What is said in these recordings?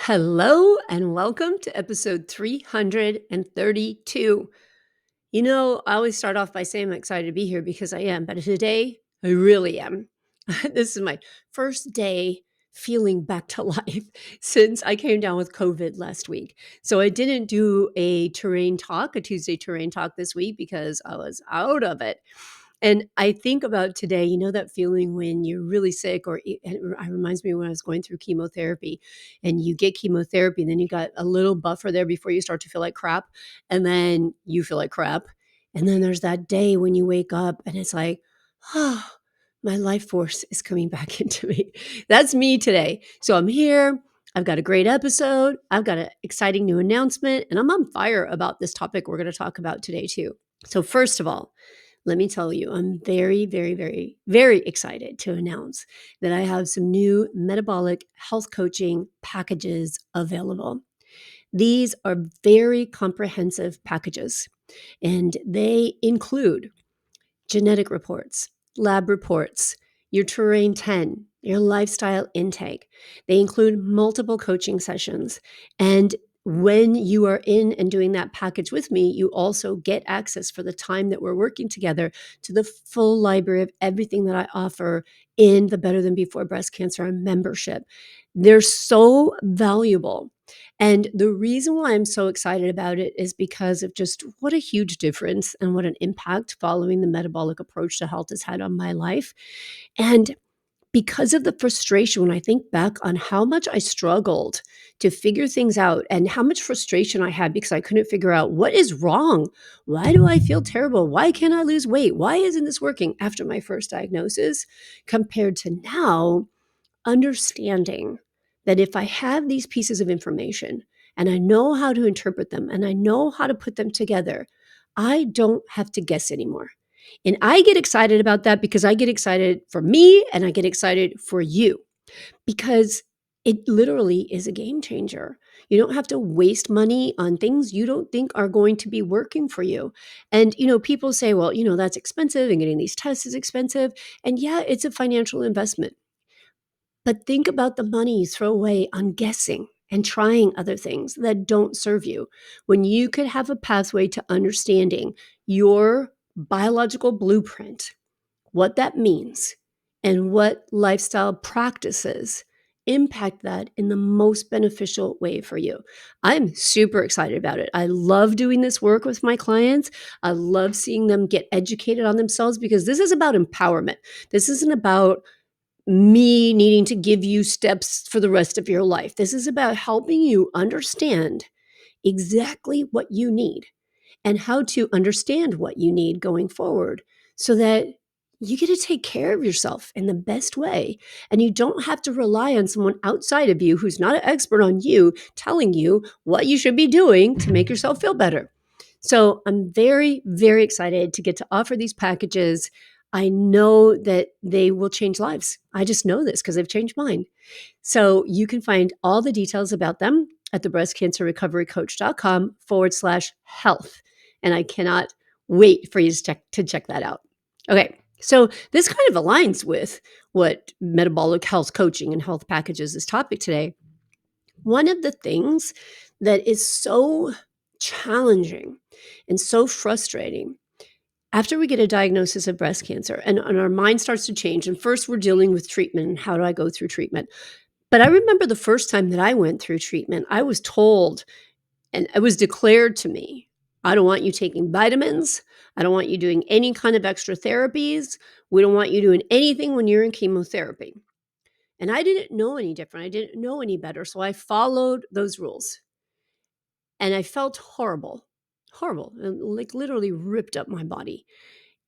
Hello and welcome to episode 332. I always start off by saying I'm excited to be here because I am, but today I really am. This is my first day feeling back to life since I came down with COVID last week. So I didn't do a Tuesday terrain talk this week because I was out of it. And I think about today, that feeling when you're really sick, and it reminds me when I was going through chemotherapy and you get chemotherapy, and then you got a little buffer there before you start to feel like crap. And then you feel like crap. And then there's that day when you wake up and it's like, oh, my life force is coming back into me. That's me today. So I'm here. I've got a great episode. I've got an exciting new announcement, and I'm on fire about this topic we're going to talk about today, too. So, first of all, let me tell you, I'm very, very, very, very excited to announce that I have some new metabolic health coaching packages available. These are very comprehensive packages, and they include genetic reports, lab reports, your Terrain 10, your lifestyle intake. They include multiple coaching sessions. And when you are in and doing that package with me, you also get access for the time that we're working together to the full library of everything that I offer in the Better Than Before Breast Cancer membership. They're so valuable. And the reason why I'm so excited about it is because of just what a huge difference and what an impact following the metabolic approach to health has had on my life. And because of the frustration, when I think back on how much I struggled to figure things out and how much frustration I had because I couldn't figure out what is wrong. Why do I feel terrible? Why can't I lose weight? Why isn't this working after my first diagnosis compared to now? Understanding that if I have these pieces of information and I know how to interpret them and I know how to put them together, I don't have to guess anymore. And I get excited about that because I get excited for me and I get excited for you because it literally is a game changer. You don't have to waste money on things you don't think are going to be working for you. And, people say, well, that's expensive and getting these tests is expensive. And yeah, it's a financial investment. But think about the money you throw away on guessing and trying other things that don't serve you when you could have a pathway to understanding your biological blueprint, what that means, and what lifestyle practices impact that in the most beneficial way for you. I'm super excited about it. I love doing this work with my clients. I love seeing them get educated on themselves because this is about empowerment. This isn't about me needing to give you steps for the rest of your life. This is about helping you understand exactly what you need and how to understand what you need going forward so that you get to take care of yourself in the best way. And you don't have to rely on someone outside of you who's not an expert on you telling you what you should be doing to make yourself feel better. So I'm very, very excited to get to offer these packages. I know that they will change lives. I just know this because they've changed mine. So you can find all the details about them at the breastcancerrecoverycoach.com/health. And I cannot wait for you to check that out. Okay. So this kind of aligns with what metabolic health coaching and health packages is topic today. One of the things that is so challenging and so frustrating after we get a diagnosis of breast cancer and our mind starts to change, and first we're dealing with treatment and how do I go through treatment? But I remember the first time that I went through treatment, I was told and it was declared to me, I don't want you taking vitamins. I don't want you doing any kind of extra therapies. We don't want you doing anything when you're in chemotherapy. And I didn't know any different. I didn't know any better. So I followed those rules. And I felt horrible, like literally ripped up my body.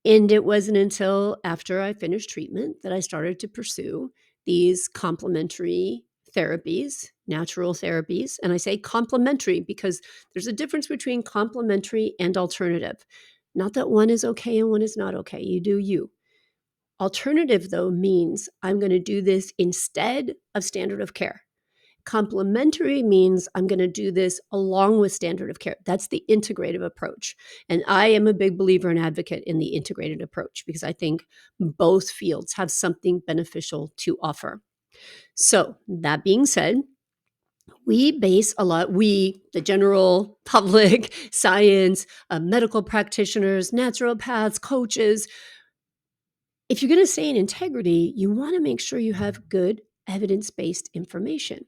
And it wasn't until after I finished treatment that I started to pursue these complementary therapies, natural therapies. And I say complementary because there's a difference between complementary and alternative. Not that one is okay and one is not okay. You do you. Alternative, though, means I'm going to do this instead of standard of care. Complementary means I'm going to do this along with standard of care. That's the integrative approach. And I am a big believer and advocate in the integrated approach because I think both fields have something beneficial to offer. So, that being said, We base a lot, we, the general public, science, medical practitioners, naturopaths, coaches, if you're going to stay in integrity, you want to make sure you have good evidence-based information.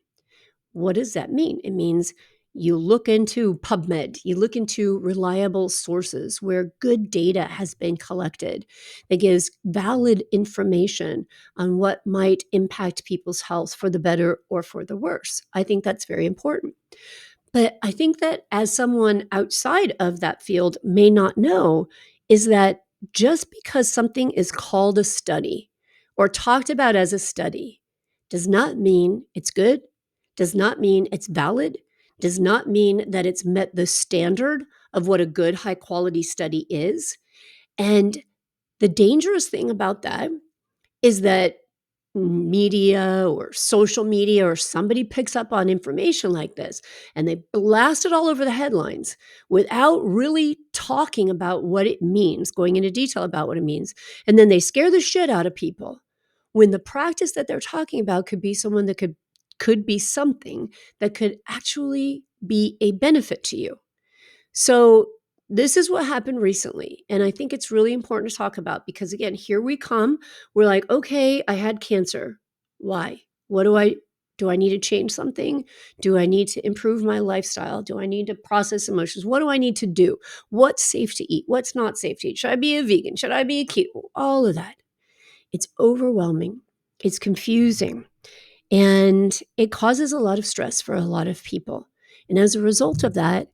What does that mean? It means you look into PubMed, you look into reliable sources where good data has been collected that gives valid information on what might impact people's health for the better or for the worse. I think that's very important. But I think that as someone outside of that field may not know, is that just because something is called a study or talked about as a study does not mean it's good, does not mean it's valid, does not mean that it's met the standard of what a good, high quality study is. And the dangerous thing about that is that media or social media or somebody picks up on information like this and they blast it all over the headlines without really talking about what it means, going into detail about what it means. And then they scare the shit out of people when the practice that they're talking about could be someone that could be something that could actually be a benefit to you. So this is what happened recently. And I think it's really important to talk about because again, here we come. We're like, okay, I had cancer. Why? What do I need to change something? Do I need to improve my lifestyle? Do I need to process emotions? What do I need to do? What's safe to eat? What's not safe to eat? Should I be a vegan? Should I be a keto? All of that. It's overwhelming. It's confusing. And it causes a lot of stress for a lot of people. And as a result of that,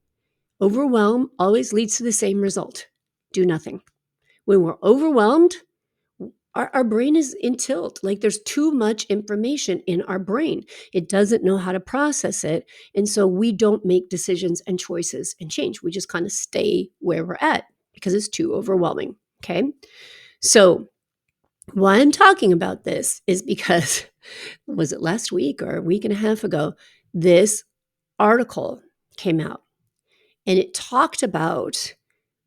overwhelm always leads to the same result: do nothing. When we're overwhelmed, our brain is in tilt. Like there's too much information in our brain. It doesn't know how to process it. And so we don't make decisions and choices and change. We just kind of stay where we're at because it's too overwhelming. Okay. So, why I'm talking about this is because, was it last week or a week and a half ago? This article came out and it talked about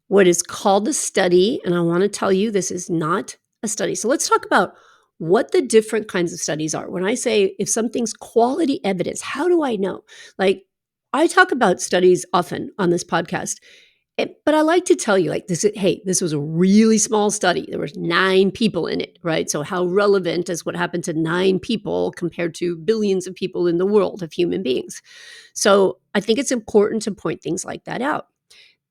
what is called a study. And I want to tell you, this is not a study. So let's talk about what the different kinds of studies are. When I say if something's quality evidence, how do I know? Like, I talk about studies often on this podcast, but I like to tell you, like, hey, this was a really small study. There was 9 people in it, right? So how relevant is what happened to 9 people compared to billions of people in the world of human beings? So I think it's important to point things like that out.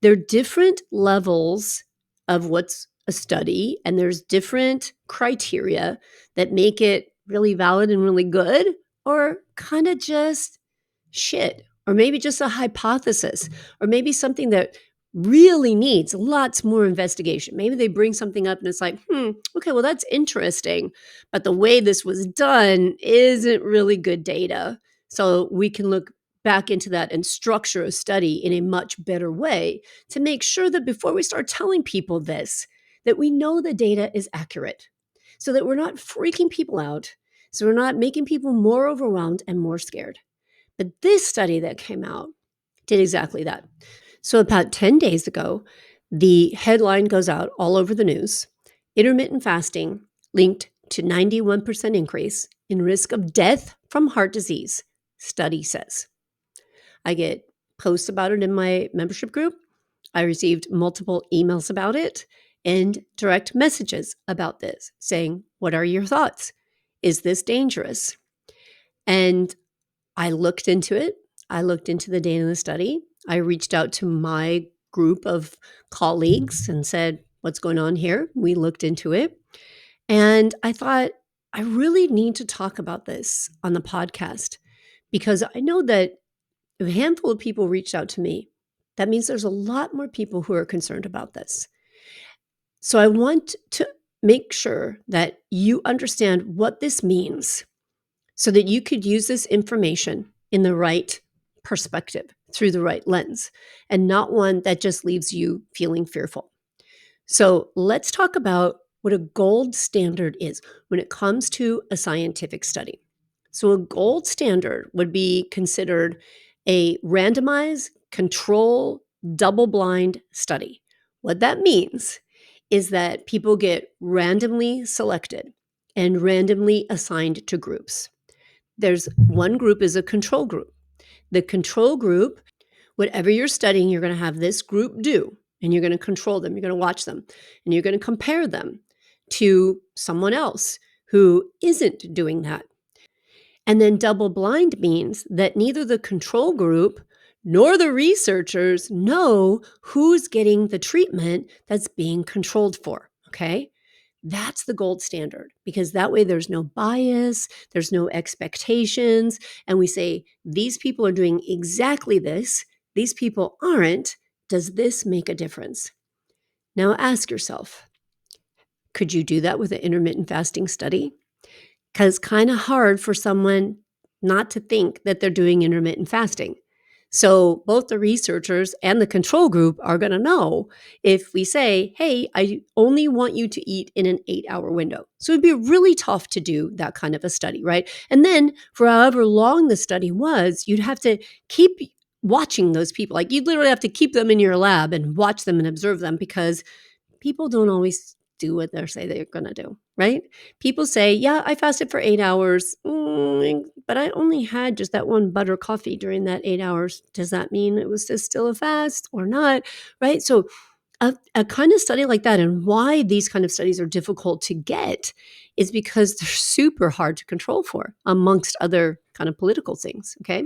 There are different levels of what's a study, and there's different criteria that make it really valid and really good, or kind of just shit, or maybe just a hypothesis, or maybe something that really needs lots more investigation. Maybe they bring something up and it's like, okay, well, that's interesting, but the way this was done isn't really good data. So we can look back into that and structure a study in a much better way to make sure that before we start telling people this, that we know the data is accurate so that we're not freaking people out, so we're not making people more overwhelmed and more scared. But this study that came out did exactly that. So about 10 days ago, the headline goes out all over the news: intermittent fasting linked to 91% increase in risk of death from heart disease, study says. I get posts about it in my membership group. I received multiple emails about it and direct messages about this saying, what are your thoughts? Is this dangerous? And I looked into it. I looked into the data in the study. I reached out to my group of colleagues and said, what's going on here? We looked into it. And I thought, I really need to talk about this on the podcast because I know that if a handful of people reached out to me, that means there's a lot more people who are concerned about this. So I want to make sure that you understand what this means so that you could use this information in the right perspective, through the right lens, and not one that just leaves you feeling fearful. So let's talk about what a gold standard is when it comes to a scientific study. So a gold standard would be considered a randomized, control, double-blind study. What that means is that people get randomly selected and randomly assigned to groups. There's one group is a control group. The control group, whatever you're studying, you're going to have this group do, and you're going to control them. You're going to watch them, and you're going to compare them to someone else who isn't doing that. And then double blind means that neither the control group nor the researchers know who's getting the treatment that's being controlled for. Okay. That's the gold standard, because that way there's no bias, there's no expectations. And we say, these people are doing exactly this, these people aren't. Does this make a difference? Now ask yourself, could you do that with an intermittent fasting study? Because it's kind of hard for someone not to think that they're doing intermittent fasting. So both the researchers and the control group are going to know if we say, hey, I only want you to eat in an 8-hour window. So it'd be really tough to do that kind of a study, right? And then for however long the study was, you'd have to keep watching those people. Like you'd literally have to keep them in your lab and watch them and observe them, because people don't always do what they say they're going to do, right? People say, yeah, I fasted for 8 hours, but I only had just that one butter coffee during that 8 hours. Does that mean it was still a fast or not, right? So a kind of study like that, and why these kind of studies are difficult to get, is because they're super hard to control for, amongst other kind of political things, okay?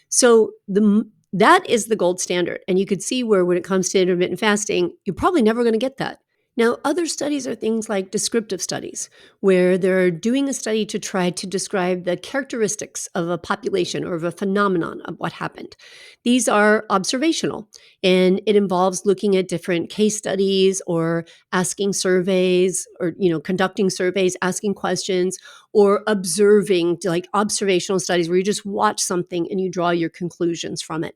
So that is the gold standard. And you could see where when it comes to intermittent fasting, you're probably never going to get that. Now, other studies are things like descriptive studies, where they're doing a study to try to describe the characteristics of a population or of a phenomenon of what happened. These are observational, and it involves looking at different case studies or asking surveys, or conducting surveys, asking questions, or observing, like observational studies where you just watch something and you draw your conclusions from it.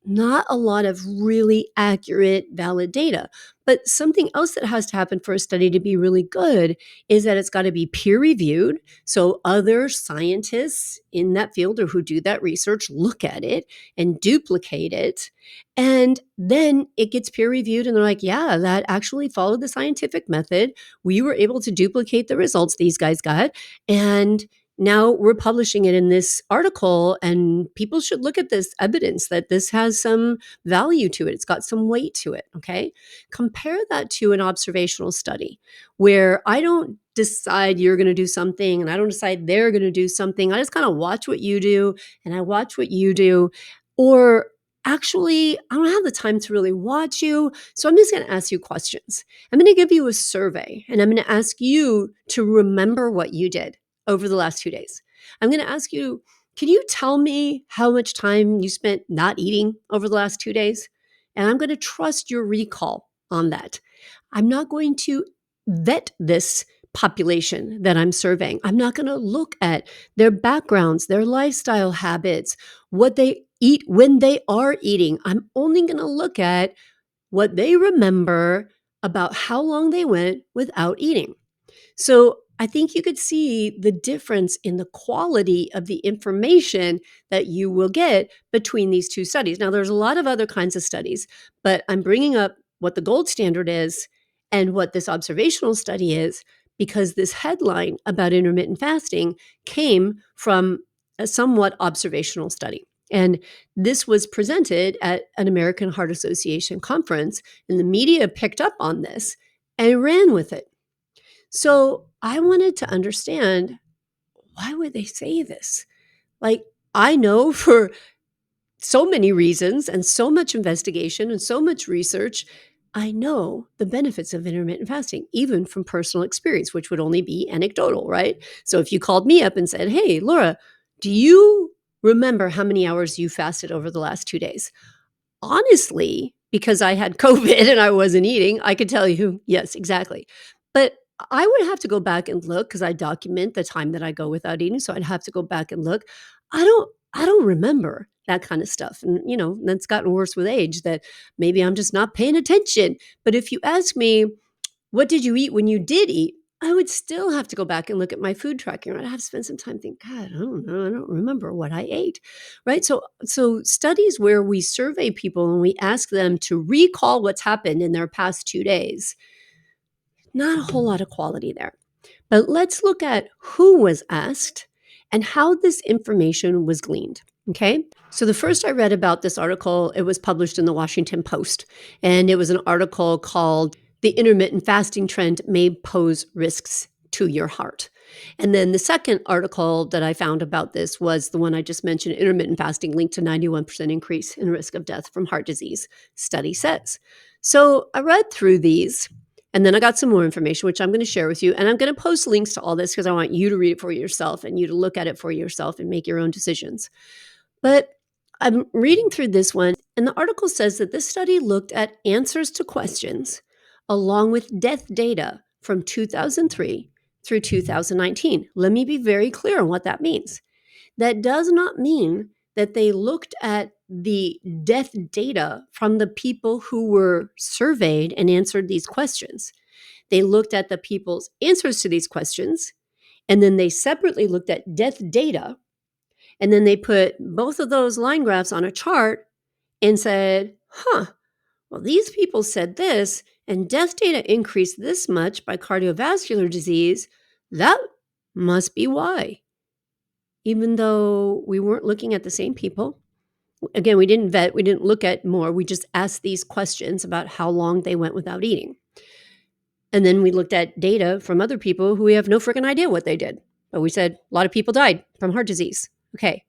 Not a lot of really accurate, valid data. But something else that has to happen for a study to be really good is that it's got to be peer reviewed. So other scientists in that field or who do that research look at it and duplicate it. And then it gets peer reviewed and they're like, yeah, that actually followed the scientific method. We were able to duplicate the results these guys got. And now we're publishing it in this article, and people should look at this evidence that this has some value to it. It's got some weight to it. Okay. Compare that to an observational study where I don't decide you're going to do something and I don't decide they're going to do something. I just kind of watch what you do and I watch what you do. Or actually, I don't have the time to really watch you. So I'm just going to ask you questions. I'm going to give you a survey and I'm going to ask you to remember what you did over the last 2 days. I'm going to ask you, can you tell me how much time you spent not eating over the last 2 days? And I'm going to trust your recall on that. I'm not going to vet this population that I'm surveying. I'm not going to look at their backgrounds, their lifestyle habits, what they eat when they are eating. I'm only going to look at what they remember about how long they went without eating. So I think you could see the difference in the quality of the information that you will get between these two studies. Now, there's a lot of other kinds of studies, but I'm bringing up what the gold standard is and what this observational study is, because this headline about intermittent fasting came from a somewhat observational study. And this was presented at an American Heart Association conference, and the media picked up on this and ran with it. So I wanted to understand, why would they say this? Like, I know for so many reasons and so much investigation and so much research, I know the benefits of intermittent fasting, even from personal experience, which would only be anecdotal, right? So if you called me up and said, hey, Laura, do you remember how many hours you fasted over the last 2 days? Honestly, because I had COVID and I wasn't eating, I could tell you, yes, exactly. But I would have to go back and look, because I document the time that I go without eating. So I'd have to go back and look. I don't remember that kind of stuff. And, that's gotten worse with age, that maybe I'm just not paying attention. But if you ask me, what did you eat when you did eat? I would still have to go back and look at my food tracking. I'd have to spend some time thinking, God, I don't know. I don't remember what I ate, right? So studies where we survey people and we ask them to recall what's happened in their past 2 days, not a whole lot of quality there. But let's look at who was asked and how this information was gleaned. Okay. So the first I read about this article, it was published in the Washington Post, and it was an article called "The Intermittent Fasting Trend May Pose Risks to Your Heart." And then the second article that I found about this was the one I just mentioned, intermittent fasting linked to 91% increase in risk of death from heart disease, study says. So I read through these, and then I got some more information, which I'm going to share with you. And I'm going to post links to all this because I want you to read it for yourself and you to look at it for yourself and make your own decisions. But I'm reading through this one, and the article says that this study looked at answers to questions along with death data from 2003 through 2019. Let me be very clear on what that means. That does not mean that they looked at the death data from the people who were surveyed and answered these questions. They looked at the people's answers to these questions, and then they separately looked at death data, and then they put both of those line graphs on a chart and said, well, these people said this, and death data increased this much by cardiovascular disease. That must be why. Even though we weren't looking at the same people. Again, we didn't vet, we didn't look at more. We just asked these questions about how long they went without eating. And then we looked at data from other people who we have no freaking idea what they did. But we said a lot of people died from heart disease. Okay.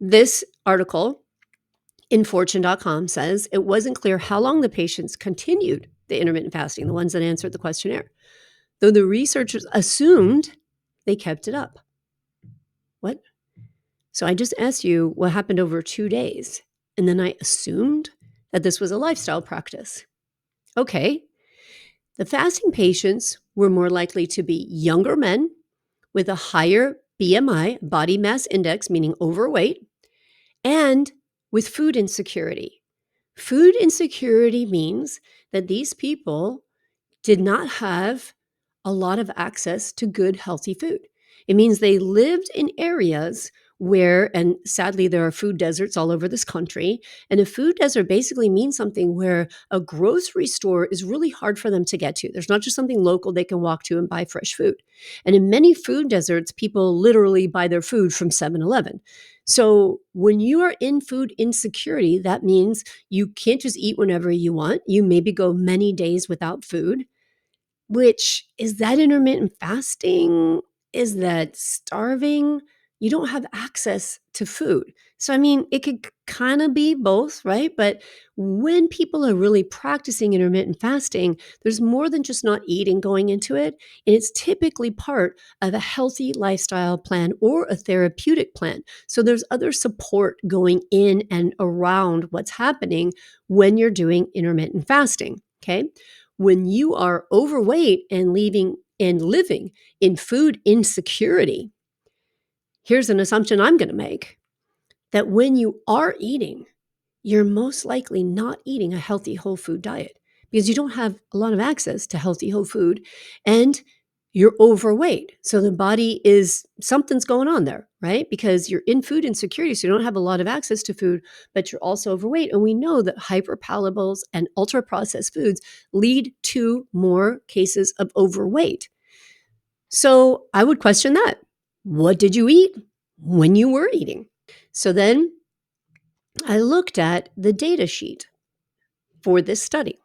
This article in fortune.com says it wasn't clear how long the patients continued the intermittent fasting, the ones that answered the questionnaire, though the researchers assumed they kept it up. What? So I just asked you what happened over 2 days, and then I assumed that this was a lifestyle practice. Okay. The fasting patients were more likely to be younger men with a higher BMI, body mass index, meaning overweight, and with food insecurity. Food insecurity means that these people did not have a lot of access to good, healthy food. It means they lived in areas where, and sadly, there are food deserts all over this country. And a food desert basically means something where a grocery store is really hard for them to get to. There's not just something local they can walk to and buy fresh food. And in many food deserts, people literally buy their food from 7-Eleven. So when you are in food insecurity, that means you can't just eat whenever you want. You maybe go many days without food. Which is that intermittent fasting? Is that starving? You don't have access to food. So, I mean, it could kind of be both, right? But when people are really practicing intermittent fasting, there's more than just not eating going into it. And it's typically part of a healthy lifestyle plan or a therapeutic plan. So, there's other support going in and around what's happening when you're doing intermittent fasting. Okay. When you are overweight and living in food insecurity, here's an assumption I'm going to make, that when you are eating, you're most likely not eating a healthy whole food diet because you don't have a lot of access to healthy whole food and you're overweight. So the body something's going on there, right? Because you're in food insecurity, so you don't have a lot of access to food, but you're also overweight. And we know that hyperpalables and ultra processed foods lead to more cases of overweight. So I would question that. What did you eat when you were eating? So then I looked at the data sheet for this study,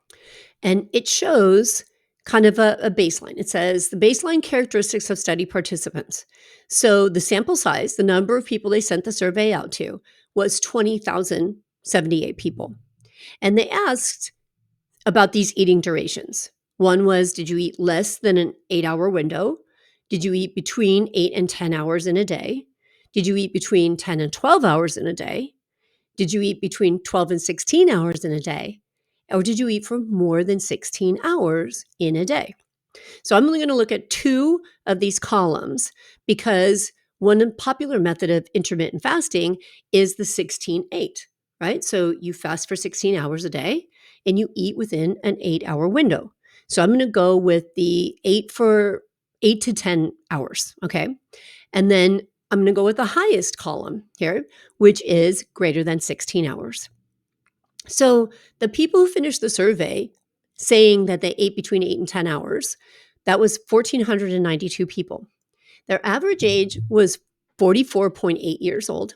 and it shows kind of a baseline. It says the baseline characteristics of study participants. So the sample size, the number of people they sent the survey out to, was 20,078 people. And they asked about these eating durations. One was, did you eat less than an 8-hour window? Did you eat between 8 and 10 hours in a day? Did you eat between 10 and 12 hours in a day? Did you eat between 12 and 16 hours in a day? Or did you eat for more than 16 hours in a day? So I'm only going to look at 2 of these columns because one popular method of intermittent fasting is the 16-8, right? So you fast for 16 hours a day and you eat within an 8-hour window. So I'm going to go with the 8 to 10 hours, okay? And then I'm going to go with the highest column here, which is greater than 16 hours. So the people who finished the survey saying that they ate between 8 and 10 hours, that was 1,492 people. Their average age was 44.8 years old.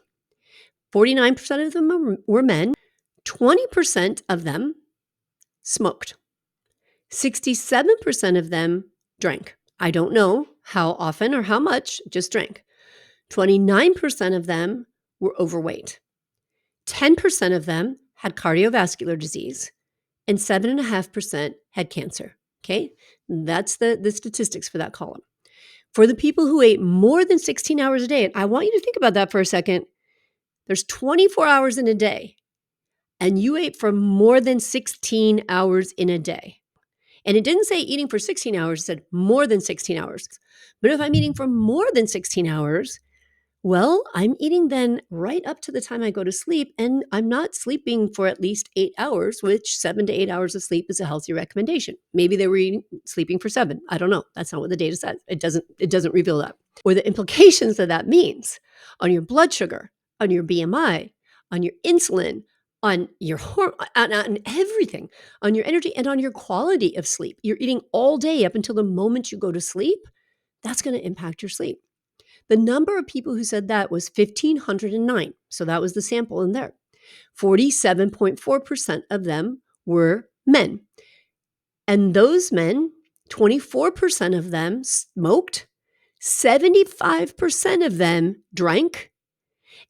49% of them were men. 20% of them smoked. 67% of them drank. I don't know how often or how much, just drank. 29% of them were overweight. 10% of them had cardiovascular disease, and 7.5% had cancer. Okay, that's the statistics for that column. For the people who ate more than 16 hours a day, and I want you to think about that for a second. There's 24 hours in a day, and you ate for more than 16 hours in a day. And it didn't say eating for 16 hours, it said more than 16 hours. But if I'm eating for more than 16 hours, well, I'm eating then right up to the time I go to sleep, and I'm not sleeping for at least 8 hours, which 7 to 8 hours of sleep is a healthy recommendation. Maybe they were sleeping for 7. I don't know. That's not what the data says. It doesn't reveal that. Or the implications that means on your blood sugar, on your BMI, on your insulin, on your on everything, on your energy, and on your quality of sleep. You're eating all day up until the moment you go to sleep. That's going to impact your sleep. The number of people who said that was 1,509. So that was the sample in there. 47.4% of them were men. And those men, 24% of them smoked, 75% of them drank,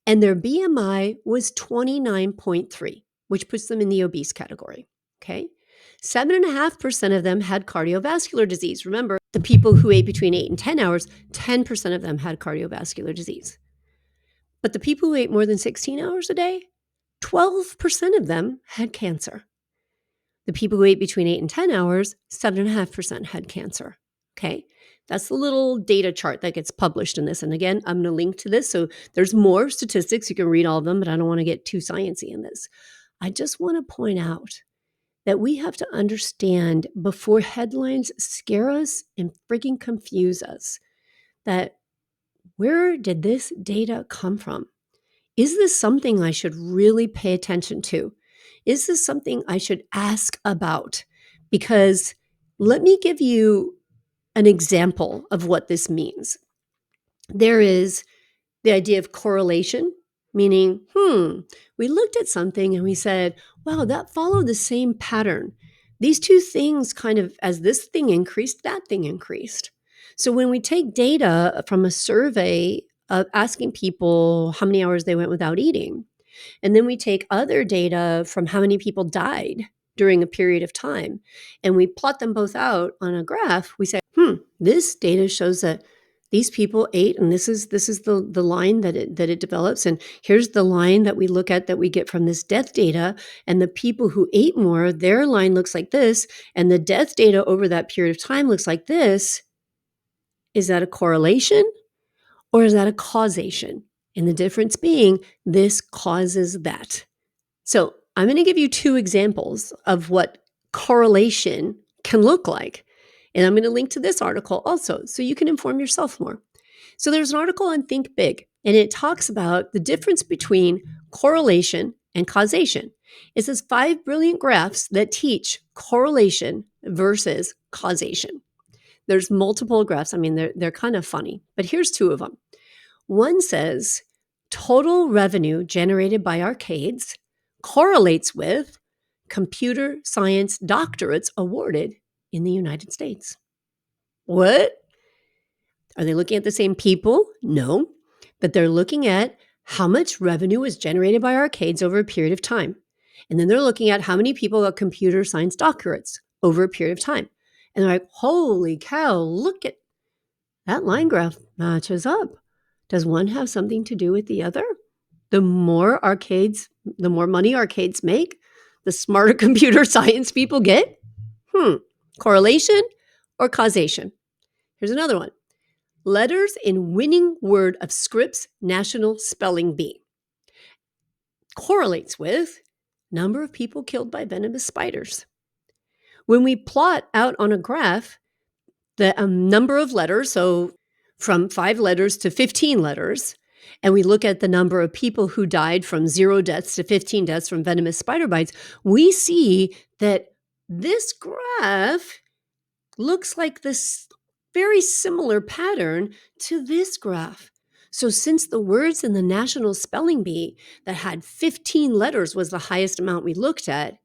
and their BMI was 29.3, which puts them in the obese category. Okay. 7.5% of them had cardiovascular disease. Remember, the people who ate between 8 and 10 hours, 10% of them had cardiovascular disease. But the people who ate more than 16 hours a day, 12% of them had cancer. The people who ate between 8 and 10 hours, 7.5% had cancer. Okay. That's the little data chart that gets published in this. And again, I'm going to link to this. So there's more statistics. You can read all of them, but I don't want to get too sciencey in this. I just want to point out that we have to understand before headlines scare us and freaking confuse us, that where did this data come from? Is this something I should really pay attention to? Is this something I should ask about? Because let me give you an example of what this means. There is the idea of correlation, meaning, we looked at something and we said, wow, that followed the same pattern. These two things kind of, as this thing increased, that thing increased. So when we take data from a survey of asking people how many hours they went without eating, and then we take other data from how many people died during a period of time, and we plot them both out on a graph, we say, this data shows that these people ate, and this is the line that it develops, and here's the line that we look at that we get from this death data, and the people who ate more, their line looks like this, and the death data over that period of time looks like this. Is that a correlation or is that a causation? And the difference being this causes that. So I'm going to give you two examples of what correlation can look like. And I'm going to link to this article also so you can inform yourself more. So there's an article on Think Big, and it talks about the difference between correlation and causation. It says 5 brilliant graphs that teach correlation versus causation. There's multiple graphs. I mean, they're kind of funny, but here's two of them. One says total revenue generated by arcades correlates with computer science doctorates awarded in the United States. What? Are they looking at the same people? No, but they're looking at how much revenue was generated by arcades over a period of time. And then they're looking at how many people got computer science doctorates over a period of time. And they're like, holy cow, look at that line graph matches up. Does one have something to do with the other? The more money arcades make, the smarter computer science people get. Correlation or causation? Here's another one. Letters in winning word of Scripps National Spelling Bee correlates with number of people killed by venomous spiders. When we plot out on a graph the number of letters, so from 5 letters to 15 letters, and we look at the number of people who died from 0 deaths to 15 deaths from venomous spider bites, we see that this graph looks like this very similar pattern to this graph. So since the words in the National Spelling Bee that had 15 letters was the highest amount we looked at,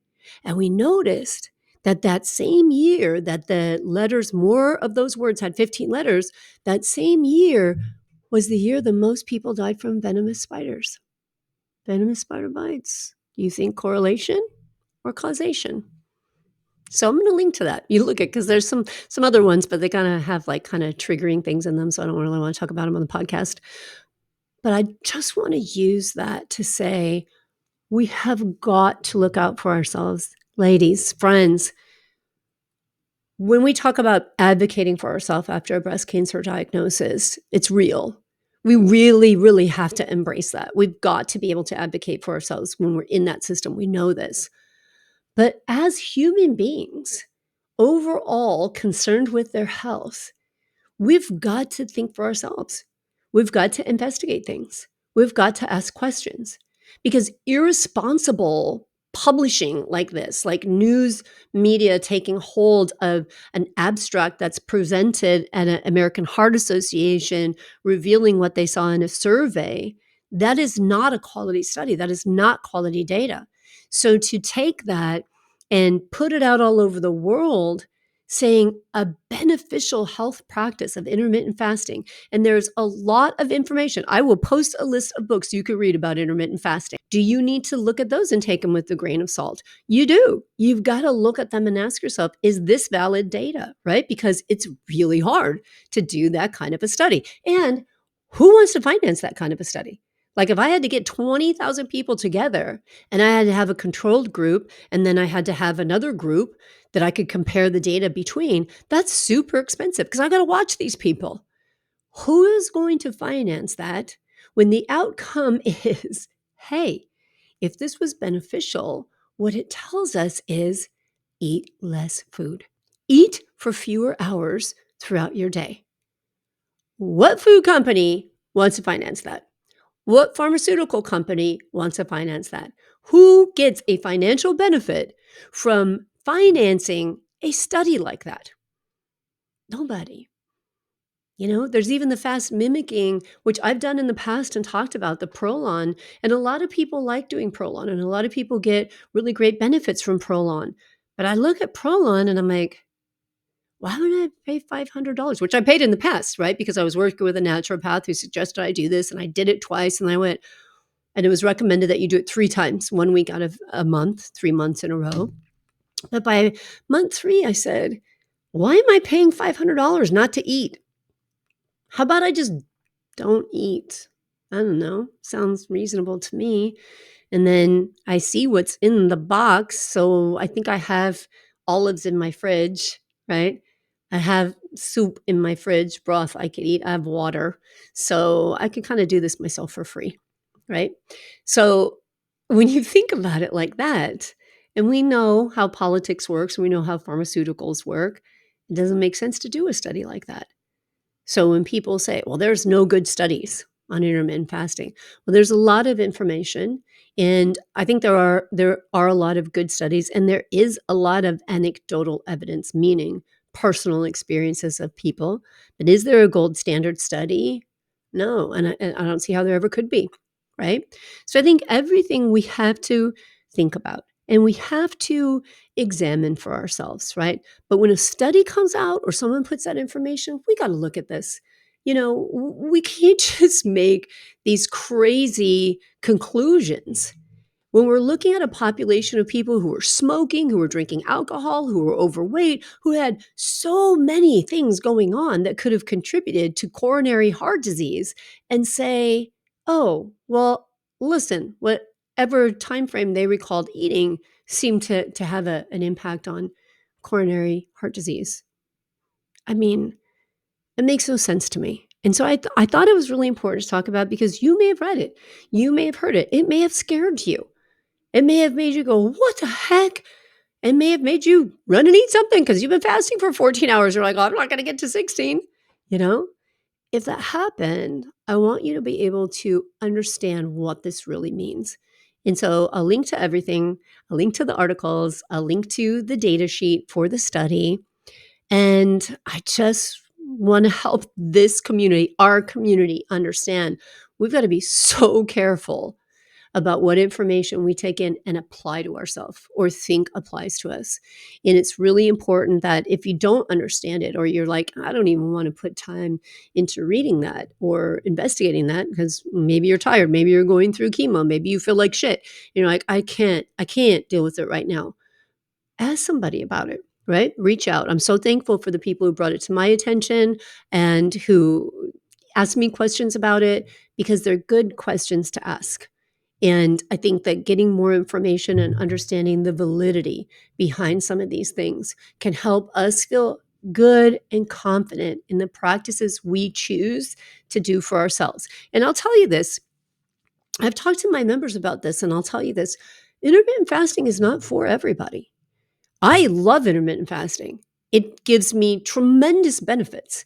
and we noticed that that same year that the letters, more of those words had 15 letters, that same year was the year the most people died from venomous spiders. Venomous spider bites. Do you think correlation or causation? So I'm going to link to that. You look at, because there's some other ones, but they kind of have like kind of triggering things in them. So I don't really want to talk about them on the podcast. But I just want to use that to say we have got to look out for ourselves, ladies, friends. When we talk about advocating for ourselves after a breast cancer diagnosis, it's real. We really, really have to embrace that. We've got to be able to advocate for ourselves when we're in that system. We know this. But as human beings, overall concerned with their health, we've got to think for ourselves. We've got to investigate things. We've got to ask questions, because irresponsible publishing like this, like news media taking hold of an abstract that's presented at an American Heart Association, revealing what they saw in a survey, that is not a quality study. That is not quality data. So to take that and put it out all over the world saying a beneficial health practice of intermittent fasting. And there's a lot of information. I will post a list of books you could read about intermittent fasting. Do you need to look at those and take them with a grain of salt? You do. You've got to look at them and ask yourself, is this valid data, right? Because it's really hard to do that kind of a study. And who wants to finance that kind of a study? Like if I had to get 20,000 people together and I had to have a controlled group, and then I had to have another group that I could compare the data between, that's super expensive because I got to watch these people. Who is going to finance that when the outcome is, hey, if this was beneficial, what it tells us is eat less food. Eat for fewer hours throughout your day. What food company wants to finance that? What pharmaceutical company wants to finance that? Who gets a financial benefit from financing a study like that? Nobody. You know, there's even the fast mimicking, which I've done in the past and talked about, the Prolon. And a lot of people like doing Prolon, and a lot of people get really great benefits from Prolon. But I look at Prolon and I'm like, why would I pay $500? Which I paid in the past, right? Because I was working with a naturopath who suggested I do this, and I did it twice. And I went, and it was recommended that you do it 3 times, 1 week out of a month, 3 months in a row. But by month 3, I said, why am I paying $500 not to eat? How about I just don't eat? I don't know. Sounds reasonable to me. And then I see what's in the box. So I think I have olives in my fridge, right? I have soup in my fridge, broth I could eat. I have water. So I can kind of do this myself for free, right? So when you think about it like that, and we know how politics works, we know how pharmaceuticals work, it doesn't make sense to do a study like that. So when people say, well, there's no good studies on intermittent fasting, well, there's a lot of information. And I think there are a lot of good studies, and there is a lot of anecdotal evidence, meaning personal experiences of people. But is there a gold standard study? No, and I don't see how there ever could be, right? So I think everything we have to think about, and we have to examine for ourselves, right? But when a study comes out or someone puts that information, we got to look at this. You know, we can't just make these crazy conclusions. When we're looking at a population of people who are smoking, who are drinking alcohol, who are overweight, who had so many things going on that could have contributed to coronary heart disease, and say, oh, well, listen, whatever time frame they recalled eating seemed to have an impact on coronary heart disease. I mean, it makes no sense to me. And so I thought it was really important to talk about, because you may have read it. You may have heard it. It may have scared you. It may have made you go, what the heck? It may have made you run and eat something because you've been fasting for 14 hours. You're like, oh, I'm not going to get to 16. You know, if that happened, I want you to be able to understand what this really means. And so I'll link to everything. I'll link to the articles. I'll link to the data sheet for the study. And I just want to help this community, our community, understand we've got to be so careful about what information we take in and apply to ourselves or think applies to us. And it's really important that if you don't understand it, or you're like, I don't even want to put time into reading that or investigating that because maybe you're tired, maybe you're going through chemo, maybe you feel like shit. You're like, I can't deal with it right now. Ask somebody about it, right? Reach out. I'm so thankful for the people who brought it to my attention and who asked me questions about it, because they're good questions to ask. And I think that getting more information and understanding the validity behind some of these things can help us feel good and confident in the practices we choose to do for ourselves. And I'll tell you this, I've talked to my members about this, and I'll tell you this: intermittent fasting is not for everybody. I love intermittent fasting. It gives me tremendous benefits.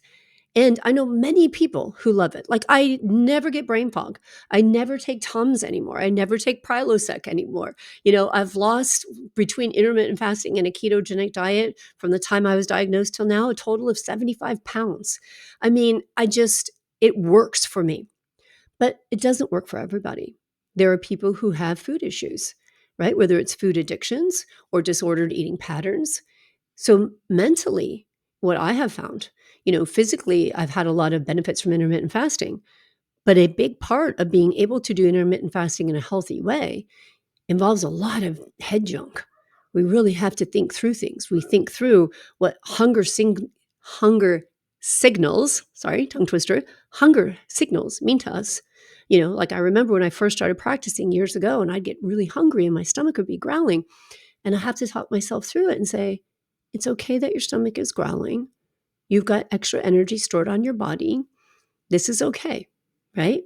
And I know many people who love it. Like, I never get brain fog. I never take Tums anymore. I never take Prilosec anymore. I've lost, between intermittent fasting and a ketogenic diet, from the time I was diagnosed till now, a total of 75 pounds. I mean, it works for me, but it doesn't work for everybody. There are people who have food issues, right? Whether it's food addictions or disordered eating patterns. So mentally, what I have found, physically, I've had a lot of benefits from intermittent fasting, but a big part of being able to do intermittent fasting in a healthy way involves a lot of head junk. We really have to think through things. We think through what hunger signals, sorry, tongue twister, hunger signals mean to us. Like, I remember when I first started practicing years ago, and I'd get really hungry and my stomach would be growling, and I have to talk myself through it and say, it's okay that your stomach is growling. You've got extra energy stored on your body. This is okay, right?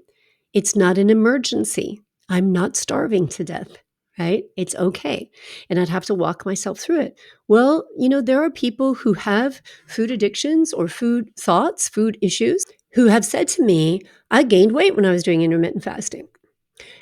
It's not an emergency. I'm not starving to death, right? It's okay. And I'd have to walk myself through it. Well, there are people who have food addictions or food thoughts, food issues, who have said to me, I gained weight when I was doing intermittent fasting.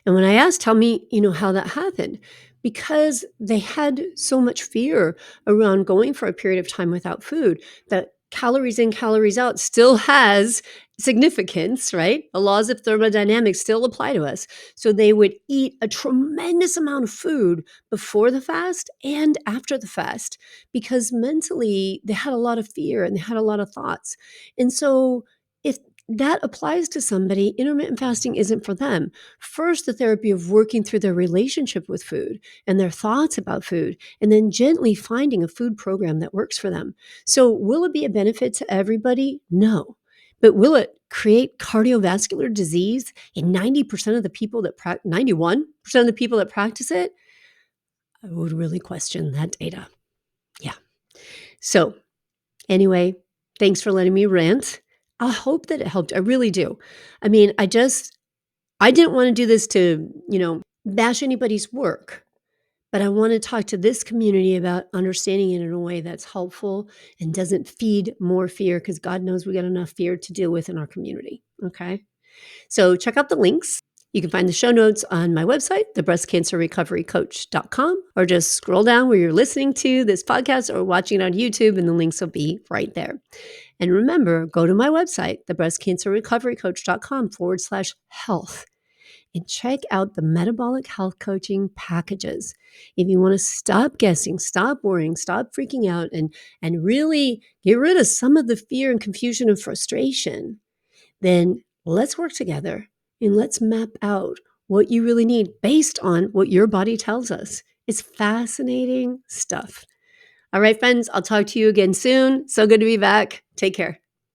And when I asked, tell me, how that happened, because they had so much fear around going for a period of time without food, that calories in, calories out still has significance, right? The laws of thermodynamics still apply to us. So they would eat a tremendous amount of food before the fast and after the fast, because mentally they had a lot of fear and they had a lot of thoughts. And so if that applies to somebody, intermittent fasting isn't for them. First, the therapy of working through their relationship with food and their thoughts about food, and then gently finding a food program that works for them. So, will it be a benefit to everybody? No. But will it create cardiovascular disease in 90% of the people 91% of the people that practice it? I would really question that data. Yeah. So, anyway, thanks for letting me rant. I hope that it helped. I really do. I mean, I didn't want to do this to, bash anybody's work, but I want to talk to this community about understanding it in a way that's helpful and doesn't feed more fear, because God knows we got enough fear to deal with in our community. Okay. So check out the links. You can find the show notes on my website, thebreastcancerrecoverycoach.com, or just scroll down where you're listening to this podcast or watching it on YouTube, and the links will be right there. And remember, go to my website, thebreastcancerrecoverycoach.com/health, and check out the metabolic health coaching packages. If you want to stop guessing, stop worrying, stop freaking out, and really get rid of some of the fear and confusion and frustration, then let's work together and let's map out what you really need based on what your body tells us. It's fascinating stuff. All right, friends, I'll talk to you again soon. So good to be back. Take care.